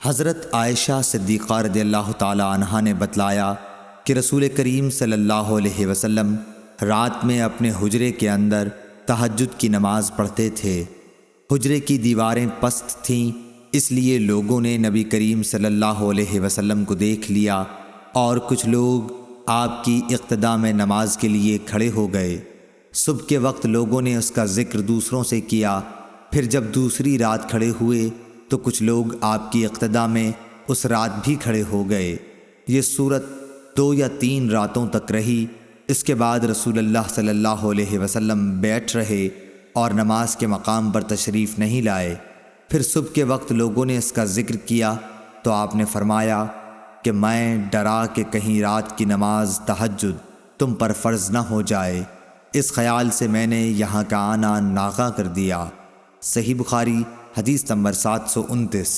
हज़रत आयशा सिद्दीक़ा रज़ियल्लाहु ताला अन्हा ने बतलाया कि रसूल करीम सल्लल्लाहु अलैहि वसल्लम रात में अपने हुजरे के अंदर तहज्जुद की नमाज़ पढ़ते थे। हुजरे की दीवारें पस्त थीं, इसलिए लोगों ने नबी करीम सल्लल्लाहु अलैहि वसल्लम को देख लिया और कुछ लोग आपकी इक़्तिदा में नमाज के लिए खड़े हो गए। सुबह के वक्त लोगों ने उसका ज़िक्र दूसरों से किया। फिर जब दूसरी रात खड़े हुए तो कुछ लोग आपकी इक़्तिदा में उस रात भी खड़े हो गए। ये सूरत 2 या 3 रातों तक रही। इसके बाद रसूलुल्लाह सल्लल्लाहु अलैहि वसल्लम बैठ रहे और नमाज के मकाम पर तशरीफ़ नहीं लाए। फिर सुबह के वक्त लोगों ने इसका ज़िक्र किया तो आपने फरमाया कि मैं डरा कि कहीं रात की नमाज तहज्जुद तुम पर फ़र्ज़ न हो जाए, इस ख़याल से मैंने यहाँ का आना नागा कर दिया। सही बुखारी हदीस नंबर 729।